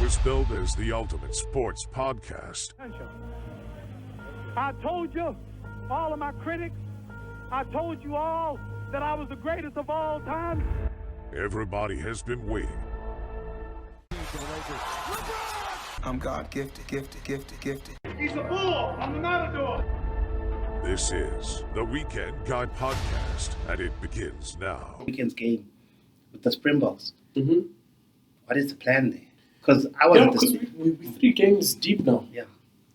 was billed as the ultimate sports podcast. I told you, all of my critics, I told you all that I was the greatest of all time. Everybody has been waiting. I'm God gifted. He's a bull. I'm the matador. This is the Weekend Guy Podcast, and it begins now. Weekend's game with the Springboks. Mm-hmm. What is the plan there? Because I was at the we're 3 games deep now. yeah,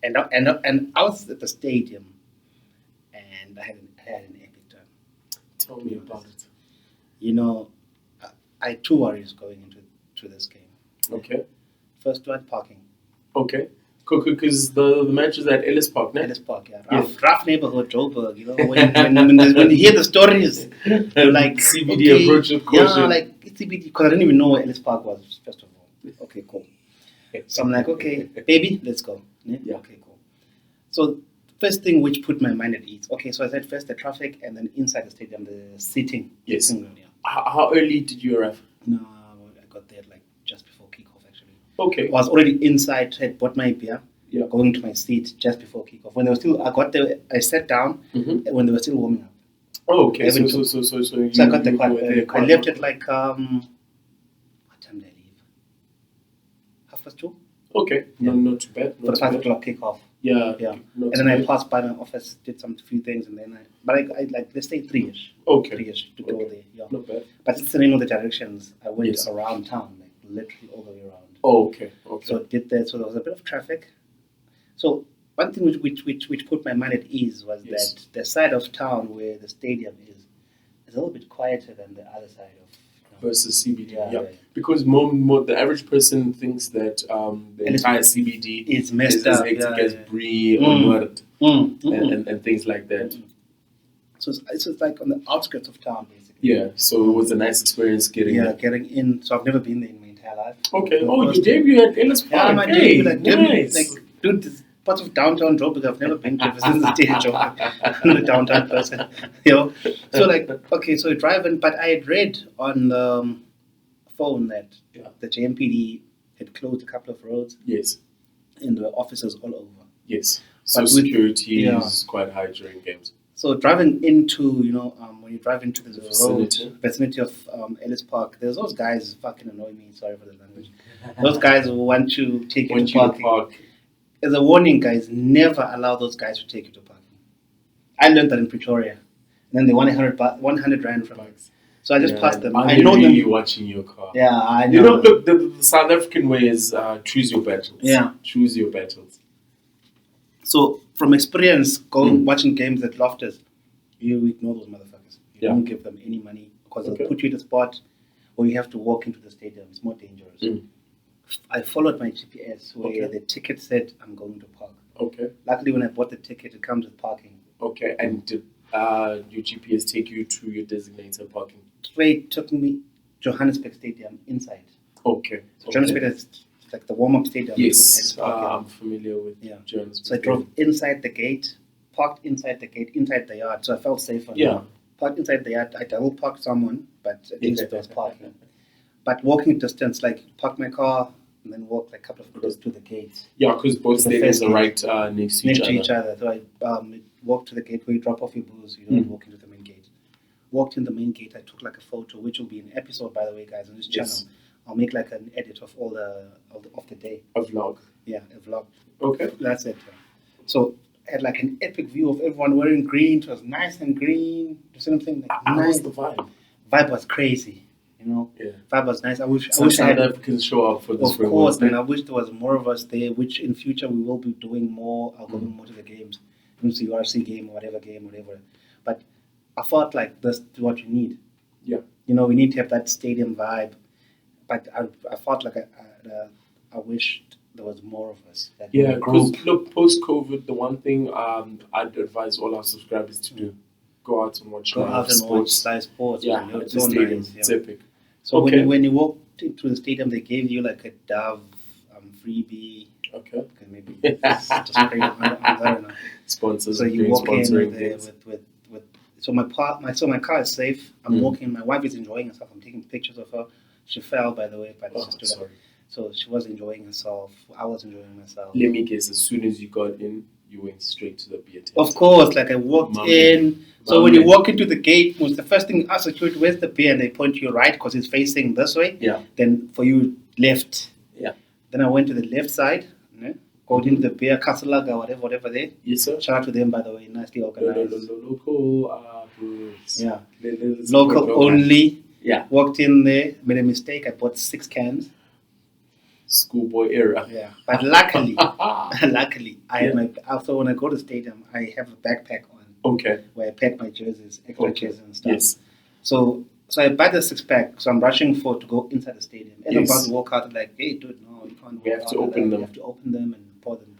and I was at the stadium, and I had an epic time. Tell me about it. You know, I had 2 worries going into this game. Okay. First one, parking. Okay. Because the match is at Ellis Park, no? Ellis Park, yeah. Yes. Rough neighborhood, Joburg. You know, when you hear the stories, you're like CBD approach with caution. Yeah, like CBD, because I didn't even know where Ellis Park was. First of all, okay, cool. So I'm like, okay, baby, let's go. Yeah. Okay, cool. So first thing which put my mind at ease. Okay, so I said first the traffic, and then inside the stadium, the seating. Yes. Sitting room, yeah. How early did you arrive? No, I got there like just before kickoff actually. Okay. I was already inside, had bought my beer, going to my seat just before kickoff. When they were still, I got there, I sat down when they were still warming up. Oh, okay. So I got there quite early. I left at like, what time did I leave? 2:30? Okay. Yeah. No, not too bad. For the 5 o'clock kickoff. Yeah. And then I passed by my office, did some few things, and then I like, let's say 3-ish. Okay. 3-ish to go there. Yeah. Not bad. But since I didn't know the directions, I went around town, like literally all the way around. Oh, okay. So I did that. So there was a bit of traffic. So one thing which put my mind at ease was that the side of town where the stadium is a little bit quieter than the other side of versus CBD. Yeah. Because more the average person thinks that the entire CBD is messed up. Hectic as brie or Noord and things like that. So it's like on the outskirts of town, basically. Yeah. So it was a nice experience getting in. So I've never been there in my entire life. Okay. Your debut at Ellis Park. Yeah, my debut, nice. Dude, this parts of downtown Joburg I've never been to ever since the stage of I'm not a downtown person. You know? So like, okay, so driving, but I had read on the phone that the JMPD had closed a couple of roads. Yes. And there were officers all over. Yes. So security is quite high during games. So driving into, when you drive into the vicinity of Ellis Park, there's those guys who fucking annoy me, sorry for the language. Those guys who want to take you to parking. As a warning, guys, never allow those guys to take you to parking. I learned that in Pretoria. And then they want 100 rand from us. So I just passed them. I know really them. Watching your car. Yeah, I know. You know, look, the South African way is choose your battles. Yeah. Choose your battles. So from experience, watching games at Loftus, you ignore those motherfuckers. You don't give them any money because they'll put you in a spot where you have to walk into the stadium. It's more dangerous. I followed my GPS where the ticket said I'm going to park. Okay. Luckily, when I bought the ticket, it comes with parking. Okay. And did your GPS take you to your designated parking? Straight took me Johannesburg Stadium inside. Okay. So Johannesburg is like the warm-up stadium. Yes. I'm familiar with Johannesburg. So I drove inside the gate, parked inside the gate, inside the yard. So I felt safer. Yeah. Parked inside the yard. I double parked someone, but at least there was parking. But walking distance, like park my car and then walk like a couple of meters to the gate. Yeah, because both stadiums are right next to each other. So I walked to the gate where you drop off your booze. You don't walk into the main gate. Walked in the main gate. I took like a photo, which will be an episode, by the way, guys, on this channel. I'll make like an edit of all of the day. A vlog. Yeah, a vlog. Okay. That's it. Yeah. So I had like an epic view of everyone wearing green. It was nice and green. You see what I'm saying? Like, nice. The vibe? Vibe was crazy. Vibe was nice. I wish South Africans show up for this. Of course, man. I wish there was more of us there. Which in future we will be doing more. I'll go more to the games, into the URC game or whatever. But I felt like this is what you need. Yeah. We need to have that stadium vibe. But I felt like I wished there was more of us. Yeah, because look, post-COVID, the one thing I'd advise all our subscribers to do: go out and watch live sports. Yeah, man. It's so nice. It's epic. So when you walked into the stadium, they gave you like a Dove freebie. Okay. Maybe just I don't know. Sponsors. So you walk in with so my car is safe. I'm walking. My wife is enjoying herself. I'm taking pictures of her. She fell, by the way, but she stood up. So she was enjoying herself. I was enjoying myself. Let me guess, as soon as you got in, you went straight to the beer tent. Of course, like I walked in. So when you walk into the gate, was the first thing ask security, where's the beer? And they point to your right because it's facing this way. Yeah. Then for you, left. Yeah. Then I went to the left side, go into the beer, Casalaga, whatever there. Yes, sir. Shout out to them, by the way, nicely organized. Local breweries. Yeah. Let's Local go only. Yeah. Walked in there, made a mistake. I bought 6 cans. Schoolboy era. Yeah. But luckily, I had my. Also, when I go to the stadium, I have a backpack on. Okay. Where I pack my jerseys, extra jerseys and stuff. Yes. So I buy the 6-pack. So I'm rushing to go inside the stadium. As I'm Yes. about to walk out, I'm like, hey, dude, no, you can't. We walk have to out. open them. You have to open them and pour them.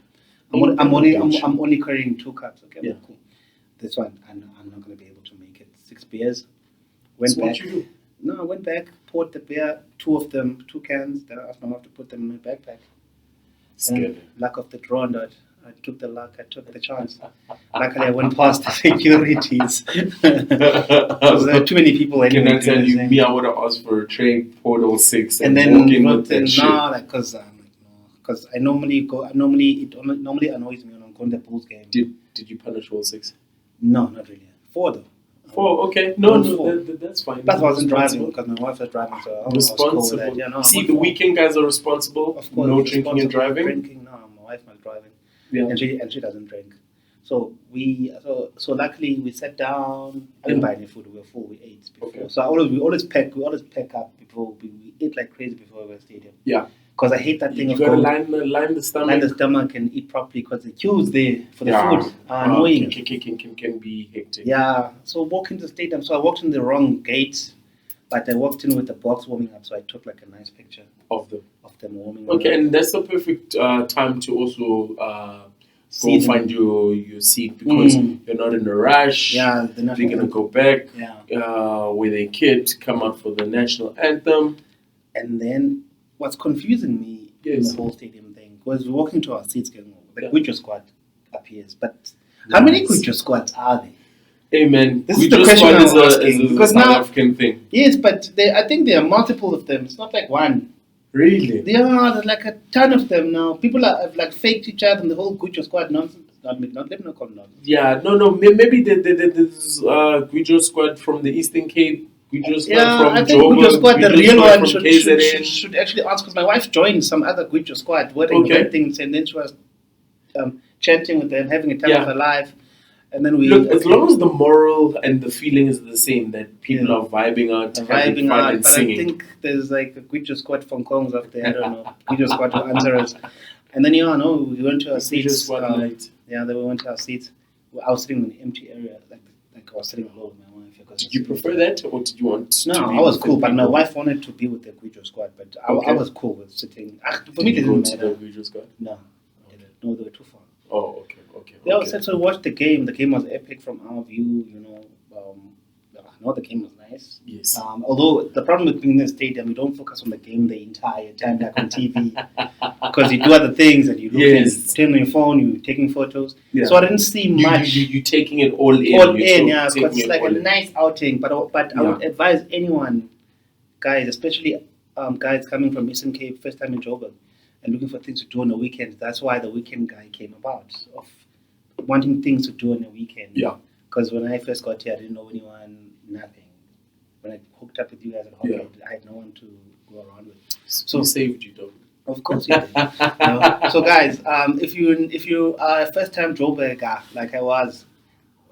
I'm only carrying 2 cups. Okay, Yeah. cool. This one, I'm not going to be able to make it. 6 beers. Went So back. what you do? No, I went back, poured the beer, 2 of them, 2 cans. Then I asked my mom to put them in my backpack. And luck of the draw, and I took the luck, I took the chance. Luckily, I went past the securities. Because there were too many people. Can I tell you, me, I would have asked for a tray, poured all 6, and then walk in with that shit. because I normally go. It normally annoys me when I'm going to the Bulls game. Did you punish all 6? No, not really. 4 though. 4, okay. No, Four. that's fine. That wasn't driving Responsible. because my wife was driving, so I was cool with that. Yeah, no, See, the weekend guys are responsible. Of course, no drinking and driving. Drinking, no, my wife was driving, Yeah. and she doesn't drink. So luckily we sat down. I didn't buy any food. We were full. We ate before. Okay. So we always pack up before we ate like crazy before we go to the stadium. Yeah. Because I hate that thing You of gotta going line the stomach. line the stomach and eat properly because the queues there for the Yeah. food are annoying. Can be hectic. Yeah. So walking to the stadium. So I walked in the wrong gate, but I walked in with the box warming up. So I took like a nice picture Of them. of them warming Okay, up. and that's the perfect time to also go See them. find your seat because you're not in a rush. Yeah. They're gonna go back Yeah. with their kids, come out for the national anthem. And then what's confusing me in Yes. the whole stadium thing was we're walking to our seats getting the Yeah. Guijo squad appears. But how many Guijo squads are there? Hey man, This we is the just question got I'm is a asking, because South now- African thing. Yes, but I think there are multiple of them. It's not like one. Really? There's like a ton of them now. People have like faked each other and the whole Guijo squad nonsense. Let me not call nonsense. Yeah, no. Maybe there's Guijo squad from the Eastern Cape. Guijo squad Yeah, from I think Joburg, Guijo squad, the Guijo real squad one, from KZN. should actually ask because my wife joined some other Guijo squad wearing Okay. red things and then she was chanting with them, having a time Yeah. of her life. And then we Look, as long as the moral and the feeling is the same, that people Yeah. are vibing out, having vibing fun out, and but singing. I think there's like a Guijo squad from Kongs up there. I don't know. Guijo squad to answer us. And then we went to our Guijo seats. squad night. Yeah, then we went to our seats. I was sitting in an empty area, like I was sitting alone with my wife. because Did you prefer that, or did you want to No, be I was with cool, the but my people? wife wanted to be with the Guijo squad, but I Okay. was cool with sitting. For me, Did it you go didn't to the matter. Guijo squad? No, I didn't. No, they were too far. Oh, okay. They all said, so we watched the game. The game was epic from our view, I know the game was nice. Yes. Although the problem with being in the stadium, you don't focus on the game the entire time like on TV because you do other things and you look Yes. turn on your phone, you're taking photos. Yeah. So I didn't see much. You taking it all in. All You're in, yeah, taking because it's it like all a in. nice outing. But I would advise anyone, guys, especially guys coming from Eastern Cape, first time in Joburg, and looking for things to do on the weekend. That's why the weekend guy came about, of wanting things to do on the weekend. Yeah. Because when I first got here, I didn't know anyone, nothing. When I hooked up with you guys at Hockey, I had no one to go around with. So saved you, though. Of course you did. So guys, if you are a first time Joburger like I was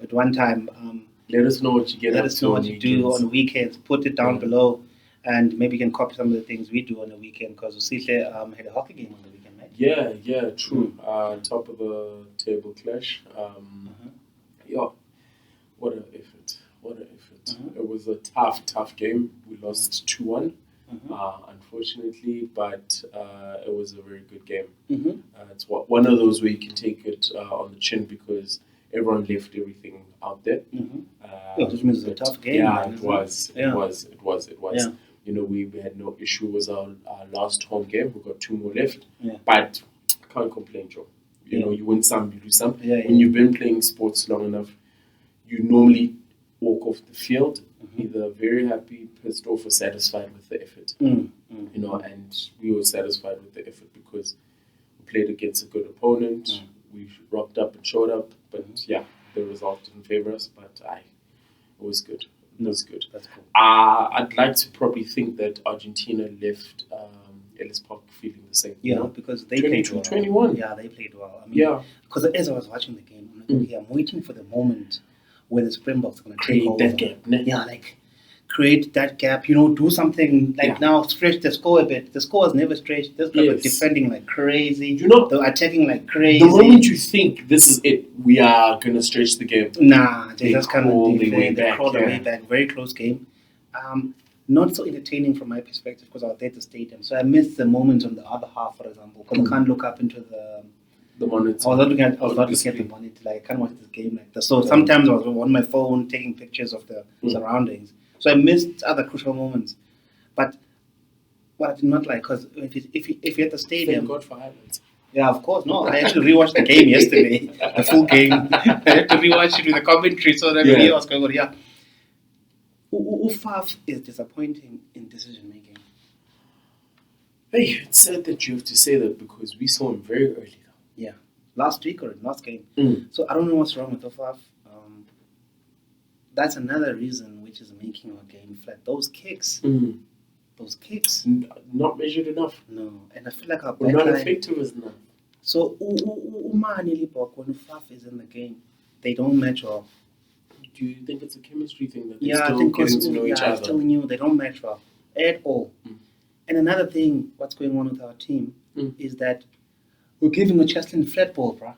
at one time, Let us know what you get let up us to know on what you do weekends. on the weekends. Put it down below, and maybe you can copy some of the things we do on the weekend. Because Sihle had a hockey game on the weekend, right? Yeah, true. Top of the table clash. Yeah, what an effort. It was a tough game. We lost 2-1, unfortunately, but it was a very good game. It's one of those where you can take it on the chin because everyone left everything out there. Which means it's a tough game. Yeah, man, it isn't was. Yeah. Yeah. You know, we had no issue. It was our last home game. We got 2 more left. Yeah. But I can't complain, Joe. You know, you win some, you lose some. Yeah, When you've been playing sports long enough, you normally walk off the field either very happy, pissed off, or satisfied with the effort. you know, and we were satisfied with the effort because we played against a good opponent. We rocked up and showed up, but yeah, the result didn't favor us. But it was good. It was good. That's cool. I'd like to probably think that Argentina left Ellis Park feeling the same. Yeah, you know? because they played well. 21. Yeah, they played well. I mean, because as I was watching the game, I'm like, okay, I'm waiting for the moment where the Springboks are going to take Create over. that gap. Ne? Yeah, like create that gap. You know, do something like now stretch the score a bit. The score has never stretched. This guy was defending like crazy. You know, they were attacking like crazy. The moment you think this is it, we are going to stretch the game. Nah, they just kind of defend. They crawled away back. Very close game. Not so entertaining from my perspective because I was there at the stadium. So I missed the moments on the other half, for example, because I can't look up into the monitor. I was not looking at the monitor. Like I can't watch this game like that. So sometimes I was on my phone taking pictures of the surroundings. So I missed other crucial moments. But what I did not like, because if you're at the stadium, thank God for highlights. Yeah, of course. No, I actually rewatched the game yesterday, the full game. I had to rewatch it with the commentary so that I hear what's going on. Yeah. Ufaf is disappointing in decision making. Hey, it's sad that you have to say that because we saw him very early. Yeah, last week or last game. So I don't know what's wrong with Ufaf. That's another reason which is making our game flat. Those kicks. Those kicks. Not measured enough. No, and I feel like our we're not backline, effective as enough. So Umani when Ufaf is in the game, they don't match well. Do you think it's a chemistry thing that they're still getting to know each other? Still new. They don't match well at all. And another thing, what's going on with our team is that we're giving Cheslin flat ball, bro.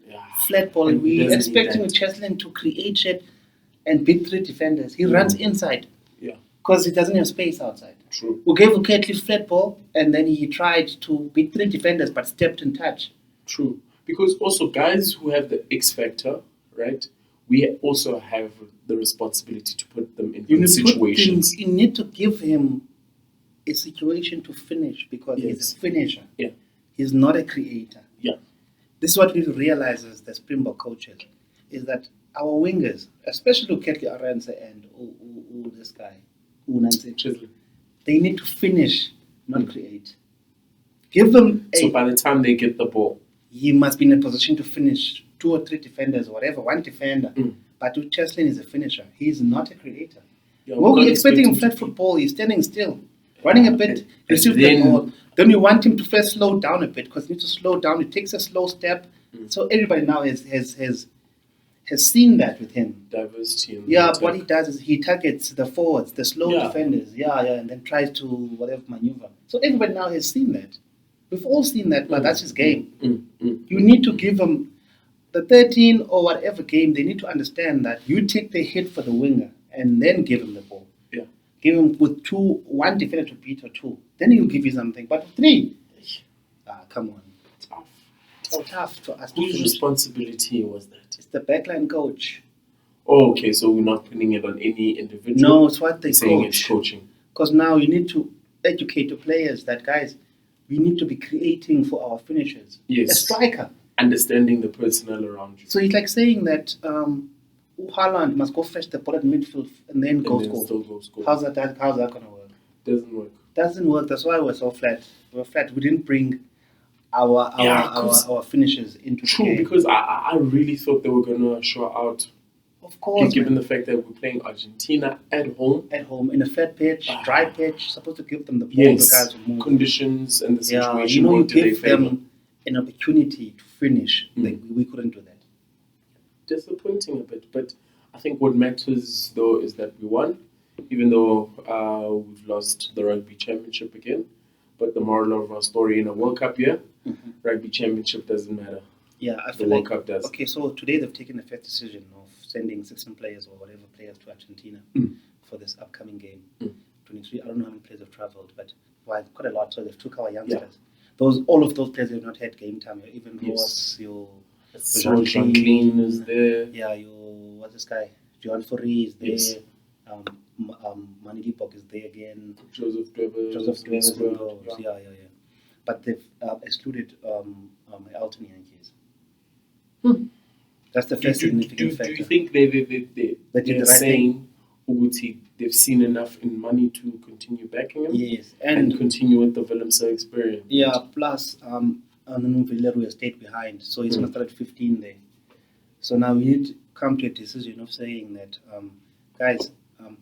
Yeah. Flat ball. We're expecting Cheslin to create it and beat 3 defenders. He runs inside. Yeah. Because he doesn't have space outside. True. We gave Uketley flat ball and then he tried to beat 3 defenders but stepped in touch. True. Because also guys who have the X factor, right? We also have the responsibility to put them in good situations. You need to give him a situation to finish because he's a finisher. Yeah. He's not a creator. Yeah. This is what we need to realize as the Springbok coaches, is that our wingers, especially Uketley Arendse and this guy, Chisley, they need to finish, not create. Give them so by the time they get the ball, he must be in a position to finish 2 or 3 defenders, whatever, 1 defender. But Cheslin is a finisher. He is not a creator. When we're expecting flat football, he's standing still, running a bit, receives the ball. Then we want him to first slow down a bit because he needs to slow down. He takes a slow step. So everybody now has seen that with him. Diversity. What he does is he targets the forwards, the slow defenders, and then tries to whatever maneuver. So everybody now has seen that. We've all seen that, but that's his game. You need to give him the 13 or whatever game. They need to understand that you take the hit for the winger and then give him the ball. Yeah. Give him with 1 defender to beat or 2. Then he'll give you something. But 3, come on. It's tough for us. Whose responsibility was that? It's the backline coach. Oh, okay. So we're not putting it on any individual. No, it's what they saying it's coaching. Because now you need to educate the players that, guys, we need to be creating for our finishers. Yes. A striker. Understanding the personnel around you. So it's like saying that Haaland must go fetch the ball at midfield and then go score. How's that going to work? Doesn't work. That's why we're so flat. We're flat. We didn't bring our finishers into the game. Because I really thought they were going to show out. Of course. Given the fact that we're playing Argentina at home. At home, in a flat pitch, dry pitch, supposed to give them the ball, the guys who move. Conditions and the situation. You give them an opportunity to finish. We couldn't do that. Disappointing a bit, but I think what matters though is that we won, even though we've lost the Rugby Championship again. But the moral of our story in a World Cup year, Rugby Championship doesn't matter. Yeah, I feel the World Cup does. Okay, so today they've taken a fair decision of sending 16 players or whatever players to Argentina for this upcoming game. 23. I don't know how many players have travelled, but quite a lot. So they've took our youngsters. All of those players have not had game time. Even Ross, Jean Clean is there. Yeah, what's this guy? Johan Fourie is there. Yes. Umani is there again. Joseph Dwebers. Yeah. But they've excluded Elton Yankees. That's the first significant factor. Do you think they're the right saying, Uguti, they've seen enough in money to continue backing him. Yes, And continue with the Willemse experience. Yeah, plus Villeroy stayed behind, so he's gonna start at 15 there. So now we need to come to a decision of saying that, guys, I'm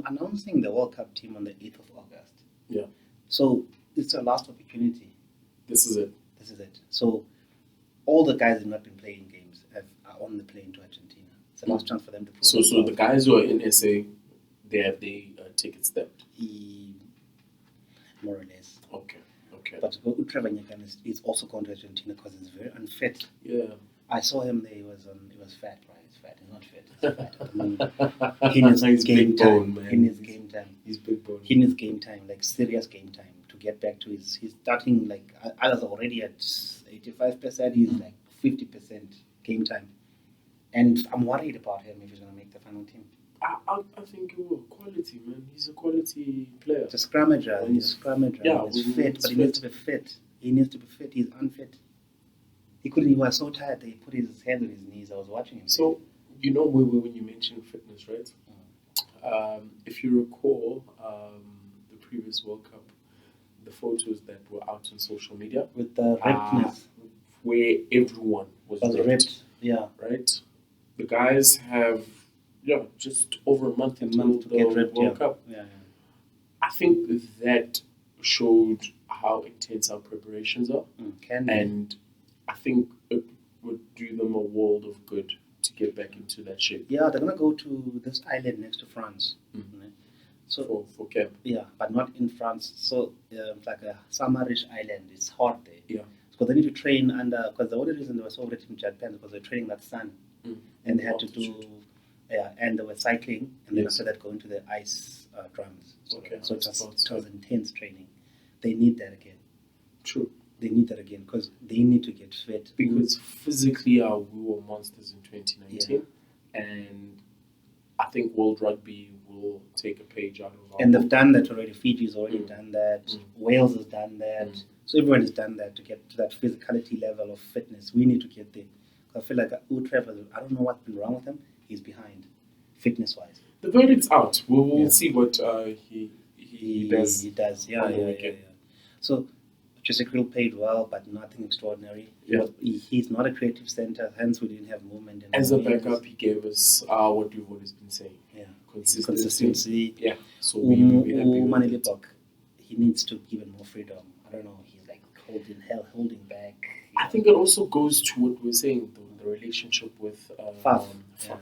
announcing the World Cup team on the 8th of August. Yeah. So it's our last opportunity. This is it. So all the guys have not been playing games are on the plane to Argentina. It's the last chance for them to prove. So the guys who are in SA, they have the tickets stamped. More or less. Okay. But Trevor Nyakan is also going to Argentina because he's very unfit. Yeah. I saw him there. He was fat, right? He's fat. He's not fit. He's fat at the moment. He needs game time. Man. He needs game time. He's big bone. He needs game time, like serious game time, to get back to his. He's starting like others are already at 85%. He's like 50% game time, and I'm worried about him if he's gonna make the final team. I think he will. Quality, man. He's a quality player. He's a scrummager. He's a scrummager. Yeah, he's fit, but he needs to be fit. He's unfit. He was so tired that he put his head on his knees. I was watching him. So, when you mentioned fitness, right? If you recall the previous World Cup, the photos that were out on social media with the rippedness, where everyone was ripped. Yeah. Right? The guys have just over a month until the World Cup. Yeah. I think that showed how intense our preparations are. And I think it would do them a world of good to get back into that shape. Yeah, they're going to go to this island next to France. So for camp. Yeah, but not in France. So it's like a summerish island. It's hot there. Yeah. So they need to train under, because the only reason they were so rich in Japan because they're training that sun. And they had to do, and they were cycling, and then after that going to the ice drums. So it was intense training. They need that again. True. They need that again because they need to get fit. Because physically we were monsters in 2019. And I think World Rugby will take a page out of our And they've done that already. Fiji's already done that. Wales has done that. So everyone has done that to get to that physicality level of fitness. We need to get there. I feel like Trevor, I don't know what's been wrong with him. He's behind, fitness-wise. The verdict's out. We'll see what he does. He does, yeah. So, Chisekrill played well, but nothing extraordinary. He's not a creative center, hence we didn't have movement. As a backup, he gave us what we've always been saying. Yeah, consistency. Yeah. So we happy with it. He needs to give him more freedom. I don't know. He's like holding back. I think it also goes to what we're saying, the relationship with Faf,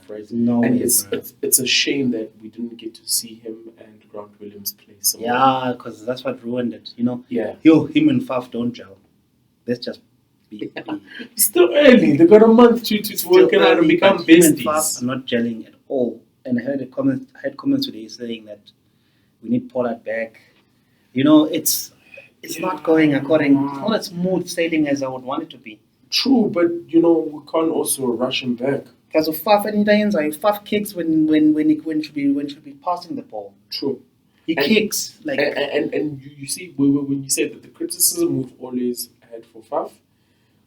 right? No, and it's a shame that we didn't get to see him and Grant Williams play some. Yeah, because that's what ruined it. Yeah. Him and Faf don't gel. Let's just be. It's still early. They got a month to work it out and become besties. Him and Faf are not gelling at all. And I heard comments today saying that we need Pollard back. It's not going according. It's not as smooth sailing as I would want it to be. True, but we can't also rush him back. Because of Faf and Faf kicks when he should be passing the ball. True. He kicks like. And you see when you say that the criticism we've always had for Faf,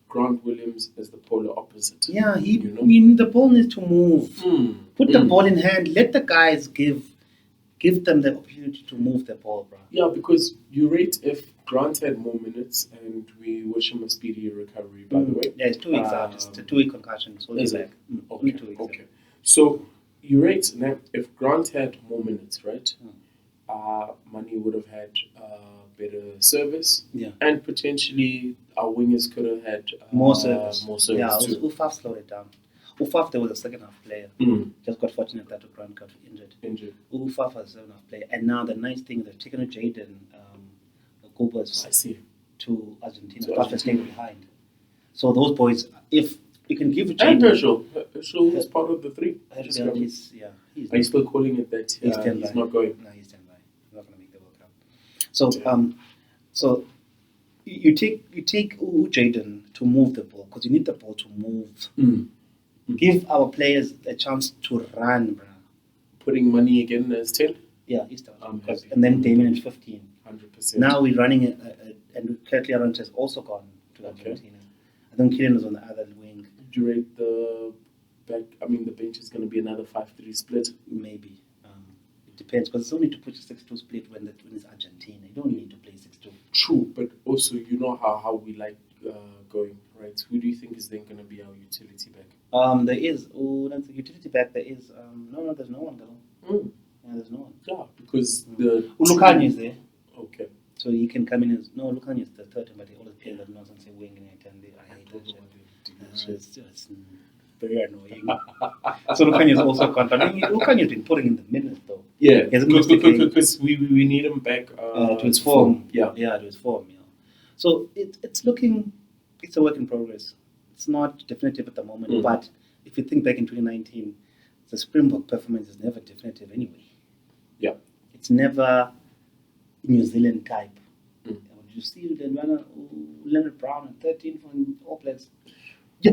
Grant Williams is the polar opposite. Yeah, the ball needs to move. Put the ball in hand. Let the guys give them the opportunity to move the ball, bro. Yeah, because you rate if Grant had more minutes, and we wish him a speedy recovery, by the way. Yeah, it's 2 weeks out. It's a 2-week concussion. So is it? Okay. 2 weeks. Okay. So you rate now if Grant had more minutes, right? Mani would have had better service. Yeah. And potentially our wingers could have had more service. Yeah, too. Ufaf slowed it down. Ufaf, there was a second half player. Just got fortunate that Grant got injured. Ufaf was a second half player. And now the nice thing is they've taken a Jaden Gobers to Argentina. Ufaf stayed behind. So those boys, if you can give Jaden. And Herschel is part of the three. He's Are you still calling it that he's not going? No, he's standby. He's not going to make the World Cup. So you take Jaden to move the ball because you need the ball to move. Give our players a chance to run, bro. Putting Mani again as 10? Yeah, he's 10. And then Damien is 15. 100%. Now we're running, and Kirtley Arant has also gone to Argentina. I think Killian was on the other wing. Did you rate the back. I mean, the bench is going to be another 5-3 split. Maybe. It depends, because it's only to push a 6-2 split when it's Argentina. You don't need to play 6-2. True, but also you know how we like going, right? Who do you think is then going to be our utility back? There is. Oh, that's the utility back. There is. No, there's no one, girl. Yeah, there's no one. Yeah, because the Ulukani is there. Okay. So he can come in as Lukani is the third, but they always play that nonsense wing and I hate that shit. It's very annoying. So Lukani is also contact. I mean, Lukani has been putting in the minutes though. Yeah, He hasn't missed a game. because we need him back to his form. Yeah. to his form. Yeah. So it's looking, it's a work in progress. It's not definitive at the moment, but if you think back in 2019, the Springbok performance is never definitive anyway. Yeah. It's never New Zealand type. You see Leonard Brown and 13 from All Blacks. Yeah.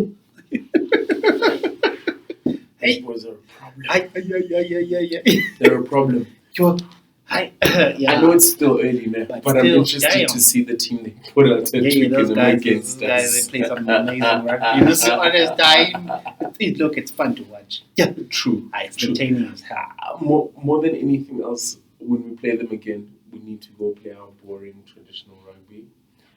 Hey, was a problem. Yeah. They're a problem. Sure. Hi. Yeah. I know it's still early now, but I'm still, interested to see the team they put out this weekend those guys, against us. they play some amazing rugby. You know, so honest time. Look, it's fun to watch. Yeah. True. It's entertaining as hell. More than anything else, when we play them again, we need to go play our boring traditional rugby.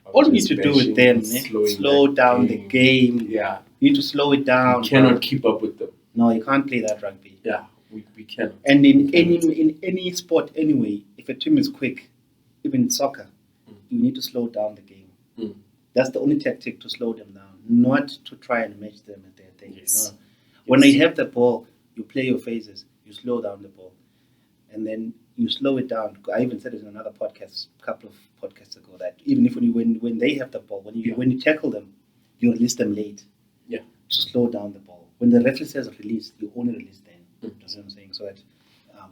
All you need to do with them, slow down the game. Yeah. You need to slow it down. You cannot keep up with them. No, you can't play that rugby. Yeah, we cannot. And in any sport anyway, if a team is quick, even in soccer, you need to slow down the game. That's the only tactic to slow them down, not to try and match them at their thing. Yes. No. When they have the ball, you play your phases, you slow down the ball, and then you slow it down. I even said it in another podcast, a couple of podcasts ago, that even if when they have the ball, when you tackle them, you release them late. Yeah. To slow down the ball. When the referee says release, you only release then. That's what I'm saying. So that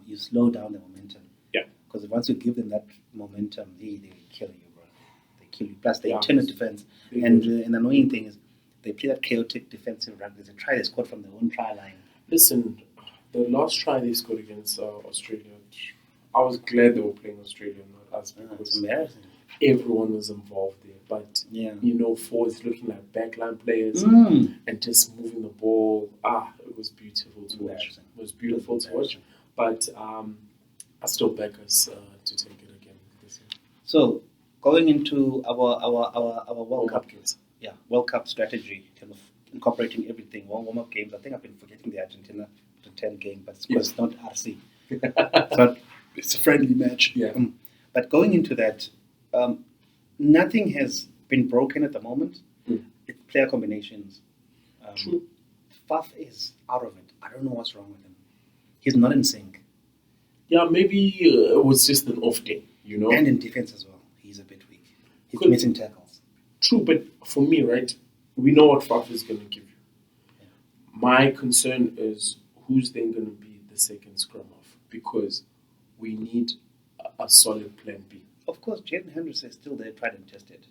you slow down the momentum. Yeah. Because once you give them that momentum, they will kill you, bro. They kill you. Plus, they turn defense. And the annoying thing is, they play that chaotic defensive rugby. They try to score from their own try line. Listen, the last try they scored against Australia, I was glad they were playing Australia, not us, because It's embarrassing. everyone was involved there. But, you know, forwards looking like backline players and just moving the ball. It was beautiful to watch. It was beautiful to watch. But I still back us to take it again this year. So, going into our World Cup games. Yeah, World Cup strategy, kind of incorporating everything. Warm-up games. I think I've been forgetting the Argentina to 10 game, but it's not RC. But it's a friendly match. Yeah. But going into that, nothing has been broken at the moment. It's player combinations. True. Faf is out of it. I don't know what's wrong with him. He's not in sync. Yeah, maybe it was just an off day, you know. And in defense as well. He's a bit weak. He's missing tackles. True, but for me, right, we know what Faf is going to give you. Yeah. My concern is who's then going to be the second scrum off, because we need a solid plan B. Of course, Jaden Henderson is still there, tried and tested.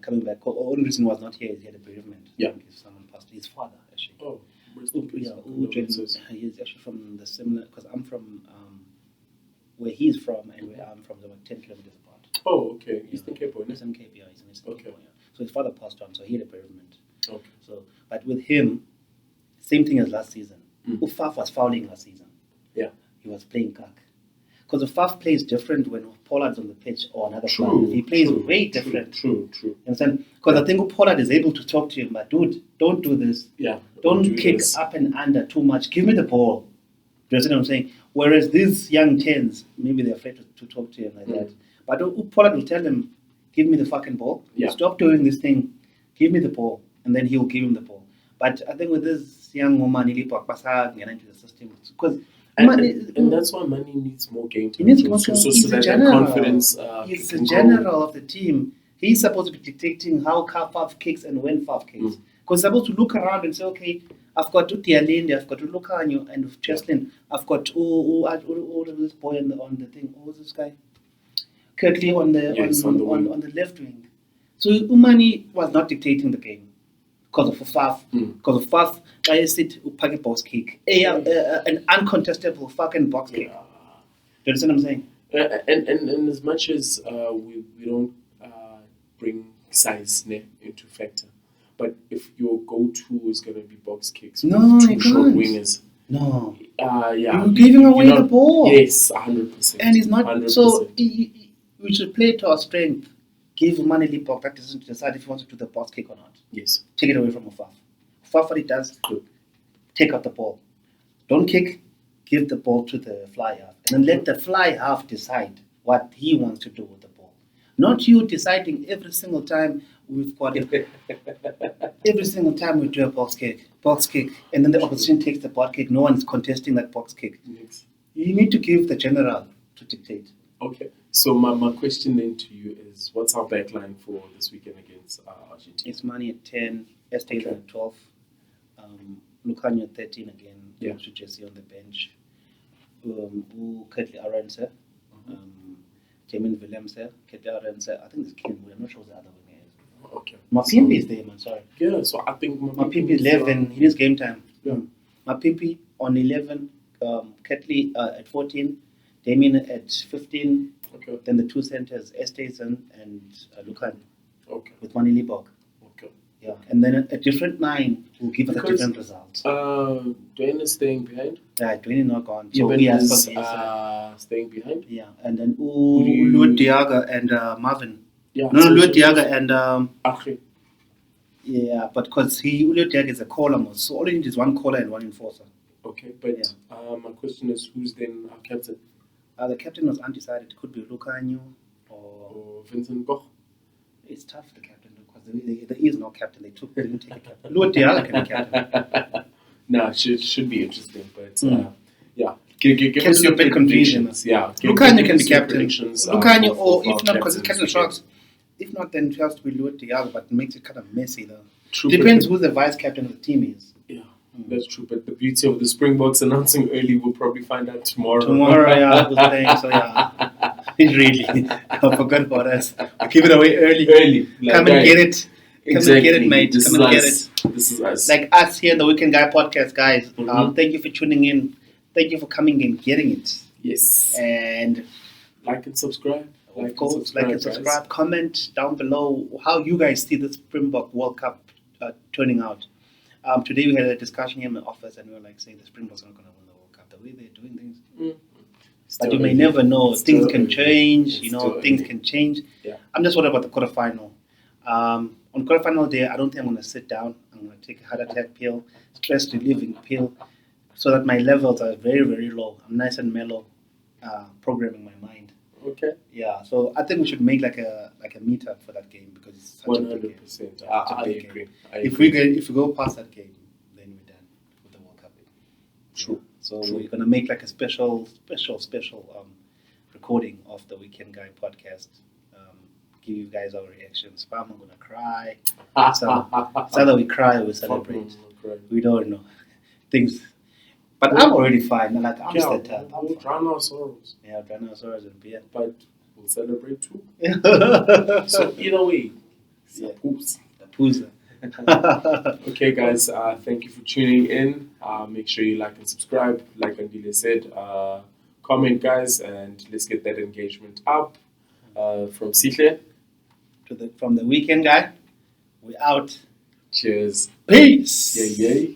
Coming back, the only reason he was not here is he had a bereavement. Yeah. Someone passed, his father, actually. Oh, rest in peace. He's actually from the similar, because I'm from where he's from and where I'm from, they're like 10 kilometers apart. Oh, okay. Eastern Cape, isn't it? Eastern Cape, yeah. He's in Eastern Okay. Cape, yeah. So his father passed on, so he had a bereavement. Okay. So, but with him, same thing as last season. Ufaf was fouling last season. Yeah. He was playing Kak. Because Ufaf plays different when Pollard's on the pitch or another player. True. He plays way different. True. You understand? Because I think Pollard is able to talk to him, but dude, don't do this. Yeah. Don't do kick this. up and under too much. Give me the ball. Do you understand what I'm saying? Whereas these young tens, maybe they're afraid to talk to him like that. But Pollard will tell him, give me the fucking ball. Yeah. Stop doing this thing. Give me the ball. And then he'll give him the ball. But I think with this young Umani get into the system. Because and that's why Money needs more game time. he needs more so he's that the general. confidence He's the can general of the team. He's supposed to be dictating how Faf kicks and when Faf kicks. Because he's supposed to look around and say, okay, I've got Tialinde, I've got Lucanio and Cheslin, I've got this boy on the thing. Who's this guy? Kirtley on the left wing. So Umani was not dictating the game because of Faf. Because of Faf, I sit a box kick, an uncontestable fucking box kick. Do you understand what I'm saying? And as much as we don't bring size into factor, But if your go-to is going to be box kicks No, with you two short can't. wingers, No. yeah, You're giving away you're the ball. Yes, 100%. And it's not 100%. so. We should play to our strength. Give Umani Lipo practice to decide if he wants to do the box kick or not. Yes. Take it away from Ufaf. Ufaf, what he does, take out the ball. Don't kick. Give the ball to the fly half, and then let the fly half decide what he wants to do with the ball. Not you deciding every single time we've got it. Every single time we do a box kick, and then the opposition takes the box kick. No one is contesting that box kick. Yes. You need to give the general to dictate. Okay. So my question then to you is, what's our backline for this weekend against Argentina? It's Money at 10, Estes at 12, Lucanio at 13 again, Yeah. to Jesse on the bench. Ketley Arense, Jamin Williams, Ketley Arense, I think it's Kim, I'm not sure what the other one is. Okay. Mapimpi is there, man, sorry. Yeah, so I think Mapimpi is 11, he needs game time. Yeah. Mapimpi on 11, Ketley at 14, Damien at 15, Okay. then the two centers, Estes and Lucanio, Okay. with Mani Libok. Okay. Yeah, and then a different 9 will give us a Because, different result. Dwayne is staying behind. Yeah, Dwayne is not gone. So Eben we are is supposed to be staying behind. yeah, and then do you- Louis Diaga and Marvin. Yeah. No, Louis Diaga and Akhi. yeah, but because Louis Diaga is a caller most, so all you need is one caller and one enforcer. Okay, but Yeah. my question is, who's then our captain? The captain was undecided. It could be Lucanio or Or Vincent Boch? it's tough the captain because there is no captain. They didn't take a captain. Louis Diaga can be captain. Nah, should be interesting, but Mm. yeah. Give Can us be a your bit confusing. predictions. Yeah, Lucanio can us be your captain. predictions, Lucanio, for or our if not, because it's captains Captain weekend. Sharks. If not, then it has to be Louis Diaga, but it makes it kind of messy though. True, Depends but who the vice captain of the team is. yeah, that's true. But the beauty of the Springboks announcing early, we'll probably find out tomorrow. Tomorrow, yeah, who's playing, so yeah. Really, I forgot about us. We give it away early. Early. Like, Come and guys, get it. Come and get it, mate. This Come is and get us. it. This is us. Like us here in the Weekend Guy podcast, guys. Mhm. Thank you for tuning in. Thank you for coming and getting it. yes. And Like and subscribe. of course, like and guys. subscribe. Comment down below how you guys see the Springbok World Cup turning out. Today we had a discussion here in the office, and we were like saying the Springboks are not going to win the World Cup. The way they're doing things. But you may never know. Things can change. You know, things can change. Yeah. I'm just worried about the quarterfinal. On quarterfinal day, I don't think I'm going to sit down. I'm going to take a heart attack pill, stress relieving pill, so that my levels are very, very low. I'm nice and mellow, programming my mind. Okay. Yeah. So I think we should make like a meetup for that game because it's such a big game. 100%. Yeah, it's a I big agree. game. I If agree. we go past that game, then we're done with the World Cup. True. So True. we're gonna make like a special recording of the Weekend Guy podcast. Give you guys our reactions. Spam, I'm gonna cry. So it's either we cry or we celebrate. We don't know things. But I'm already fine. Like I'm Yeah, settled. we'll drown our sorrows, Yeah, dinosaurs and beer. but we'll celebrate too. So So either way, Yeah. oops. the Pooza. Okay, guys, thank you for tuning in. Make sure you like and subscribe. Like Andile said, comment, guys, and let's get that engagement up. From Sihle, From the Weekend Guy, we out. cheers. Peace. Yay, yay.